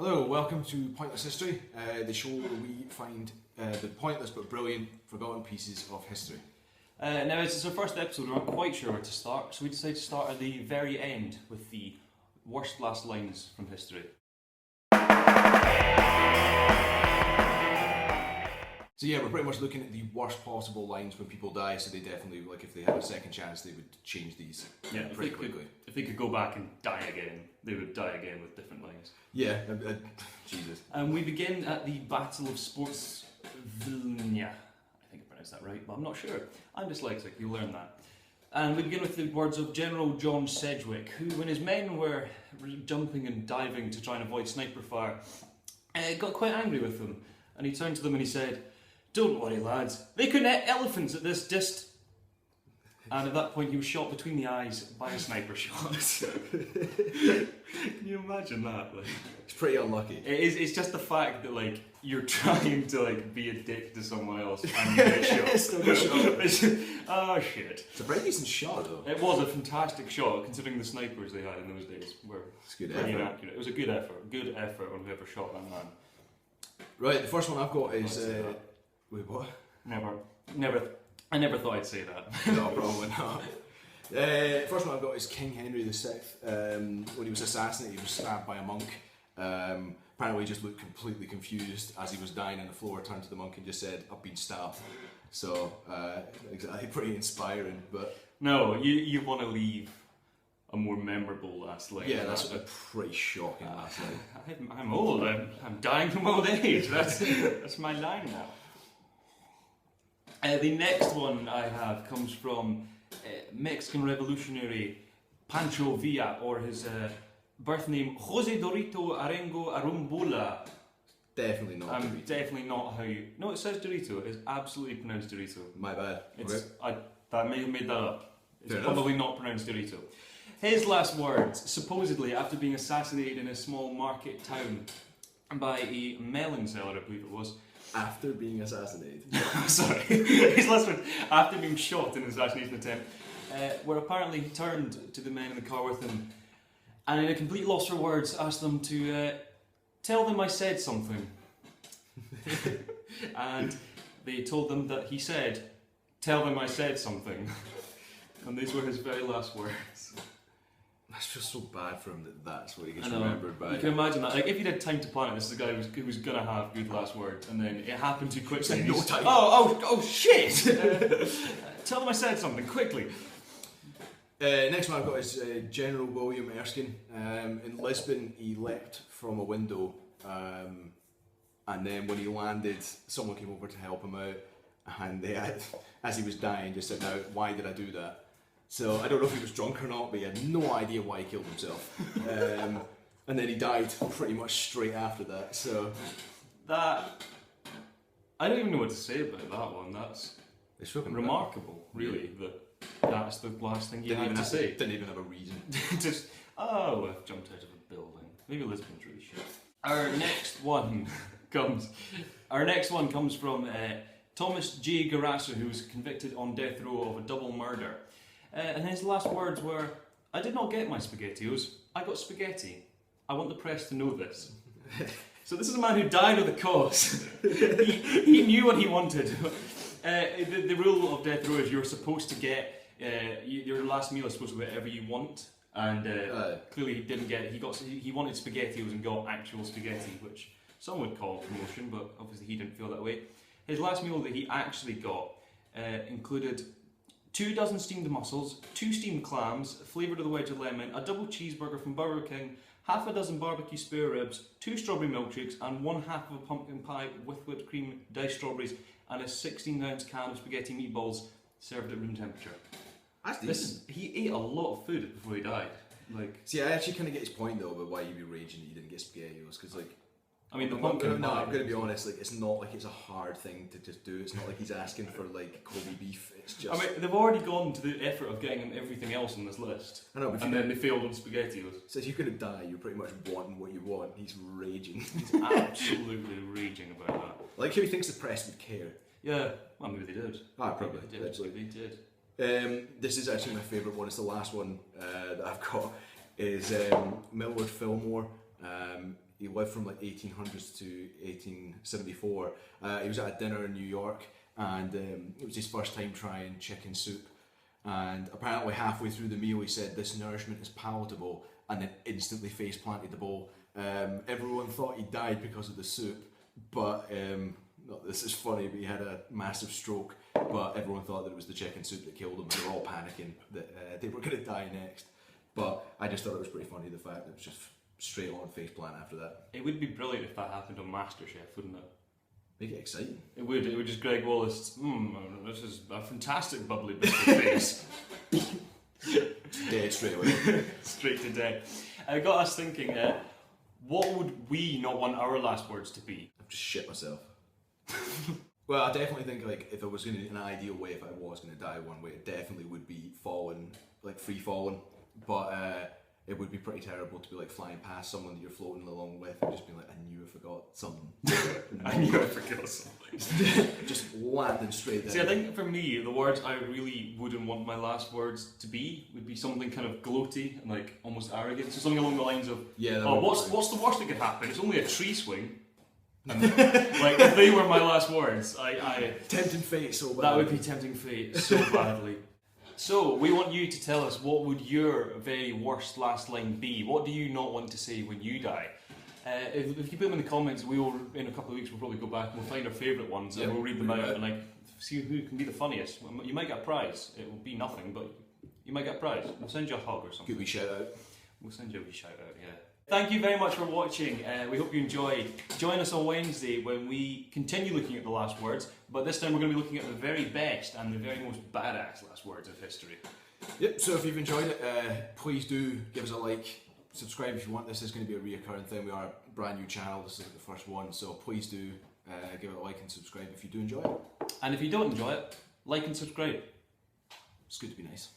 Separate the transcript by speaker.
Speaker 1: Hello, welcome to Pointless History, the show where we find the pointless but brilliant forgotten pieces of history.
Speaker 2: Now, as it's our first episode, we're not quite sure where to start, so we decided to start at the very end with the worst last lines from history.
Speaker 1: So yeah, we're pretty much looking at the worst possible lines when people die, so they definitely, like if they had a second chance, they would change these pretty quickly.
Speaker 2: If they could go back and die again, they would die again with different lines.
Speaker 1: Yeah, Jesus.
Speaker 2: And we begin at the Battle of Sportsvilnia. I think I pronounced that right, but I'm not sure. I'm dyslexic, you'll learn that. And we begin with the words of General John Sedgwick, who, when his men were jumping and diving to try and avoid sniper fire, got quite angry with them. And he turned to them and he said, "Don't worry, lads, they can hit elephants at this dist." And at that point he was shot between the eyes by a sniper shot. Can you imagine that? Like,
Speaker 1: it's pretty unlucky.
Speaker 2: It's just the fact that like you're trying to like be a dick to someone else and you get shot.
Speaker 1: Still get shot.
Speaker 2: Oh shit.
Speaker 1: It's a pretty decent shot though.
Speaker 2: It was a fantastic shot considering the snipers they had in those days were
Speaker 1: pretty
Speaker 2: inaccurate. It was a good effort on whoever shot that man.
Speaker 1: Right, the first one I've got is... wait, what?
Speaker 2: I never thought I'd say that.
Speaker 1: No, probably not. First one I've got is King Henry VI. When he was assassinated, he was stabbed by a monk. Apparently he just looked completely confused as he was dying on the floor, turned to the monk and just said, "I've been stabbed." So, exactly, pretty inspiring, but...
Speaker 2: No, you want to leave a more memorable last line.
Speaker 1: Yeah, that's a pretty shocking last line.
Speaker 2: I'm old, I'm dying from old age, that's my line now. The next one I have comes from Mexican revolutionary Pancho Villa, or his birth name Jose Dorito Arengo Arumbola.
Speaker 1: Definitely not Dorito.
Speaker 2: Definitely not how you... No, it says Dorito. It's absolutely pronounced Dorito.
Speaker 1: My bad.
Speaker 2: I may have made that up. It's
Speaker 1: Fair
Speaker 2: probably not pronounced Dorito. His last words, supposedly after being assassinated in a small market town by a melon seller, I believe it was.
Speaker 1: After being assassinated.
Speaker 2: Sorry. His last words, after being shot in an assassination attempt, where apparently he turned to the men in the car with him and in a complete loss for words asked them to tell them I said something. And they told them that he said, "Tell them I said something." And these were his very last words.
Speaker 1: That's just so bad for him that that's what he gets remembered by.
Speaker 2: You can imagine that. Like, if you had time to plan it, this is a guy who was going to have good last words, and then it happened too quickly.
Speaker 1: No time.
Speaker 2: Oh, shit! Tell them I said something, quickly.
Speaker 1: Next one I've got is General William Erskine. In Lisbon, he leapt from a window, and then when he landed, someone came over to help him out, and they had, as he was dying, just said, "Now, why did I do that?" So I don't know if he was drunk or not, but he had no idea why he killed himself. And then he died pretty much straight after that. So
Speaker 2: that, I don't even know what to say about that one.
Speaker 1: It's
Speaker 2: remarkable, really. That's the last thing you had to say.
Speaker 1: Didn't even have a reason.
Speaker 2: Just, I've jumped out of a building. Maybe Lisbon's really shit. Our next one comes from Thomas J. Garassa, who was convicted on death row of a double murder. And his last words were, "I did not get my SpaghettiOs, I got spaghetti. I want the press to know this." So this is a man who died of the cause. he knew what he wanted. The rule of death row is you're supposed to get, your last meal is supposed to be whatever you want. And clearly he didn't get it. He wanted SpaghettiOs and got actual spaghetti, which some would call promotion, but obviously he didn't feel that way. His last meal that he actually got included 2 dozen steamed mussels, 2 steamed clams, flavoured with a wedge of lemon, a double cheeseburger from Burger King, half a dozen barbecue spare ribs, 2 strawberry milkshakes, and 1/2 of a pumpkin pie with whipped cream, diced strawberries, and a 16-ounce can of spaghetti meatballs served at room temperature.
Speaker 1: That's decent.
Speaker 2: He ate a lot of food before he died.
Speaker 1: See, I actually kind of get his point though about why you'd be raging that you didn't get SpaghettiOs, because
Speaker 2: I mean, the pumpkin pie.
Speaker 1: I'm going to be honest. It's not like it's a hard thing to just do. It's not like he's asking for Kobe beef. It's just.
Speaker 2: I mean, they've already gone to the effort of getting him everything else on this list.
Speaker 1: I know, but
Speaker 2: and then they failed on SpaghettiOs.
Speaker 1: So if you're going to die, you're pretty much wanting what you want. He's raging.
Speaker 2: He's absolutely raging about that.
Speaker 1: Like how he thinks the press would care.
Speaker 2: Yeah, well, maybe they did.
Speaker 1: Probably.
Speaker 2: Maybe they did.
Speaker 1: This is actually my favourite one. It's the last one that I've got. Is Millward Fillmore. He lived from like 1800s to 1874. He was at a dinner in New York, and it was his first time trying chicken soup. And apparently halfway through the meal he said, "This nourishment is palatable," and then instantly face planted the bowl. Everyone thought he died because of the soup, but this is funny, but he had a massive stroke, but everyone thought that it was the chicken soup that killed him. They were all panicking that they were going to die next. But I just thought it was pretty funny, the fact that it was just straight on face plant after that.
Speaker 2: It would be brilliant if that happened on MasterChef, wouldn't it?
Speaker 1: Make it exciting.
Speaker 2: It would just Greg Wallace, this is a fantastic bubbly biscuit face.
Speaker 1: Dead straight away.
Speaker 2: Straight to death. It got us thinking, what would we not want our last words to be?
Speaker 1: I've just shit myself. Well, I definitely think, like, if I was going to, in an ideal way, if I was going to die one way, it definitely would be falling, like free falling. But it would be pretty terrible to be like flying past someone that you're floating along with and just being like, I knew I forgot something.
Speaker 2: I knew I forgot something.
Speaker 1: Just landing straight there.
Speaker 2: See, I think for me, the words I really wouldn't want my last words to be would be something kind of gloaty and like almost arrogant. So something along the lines of, what's the worst that could happen? It's only a tree swing. And, like, if they were my last words, I
Speaker 1: tempting fate so bad.
Speaker 2: That would be tempting fate so badly. So, we want you to tell us, what would your very worst last line be? What do you not want to say when you die? If you put them in the comments, we will, in a couple of weeks, we'll probably go back and we'll find our favourite ones and we'll read them out and like see who can be the funniest. You might get a prize. It will be nothing, but you might get a prize. We'll send you a hug or something.
Speaker 1: Good wee shout out.
Speaker 2: We'll send you a wee shout out, yeah. Thank you very much for watching. We hope you enjoyed. Join us on Wednesday when we continue looking at the last words, but this time we're going to be looking at the very best and the very most badass last words of history.
Speaker 1: Yep, so if you've enjoyed it, please do give us a like, subscribe if you want. This is going to be a reoccurring thing. We are a brand new channel, this is the first one, so please do give it a like and subscribe if you do enjoy it.
Speaker 2: And if you don't enjoy it, like and subscribe.
Speaker 1: It's good to be nice.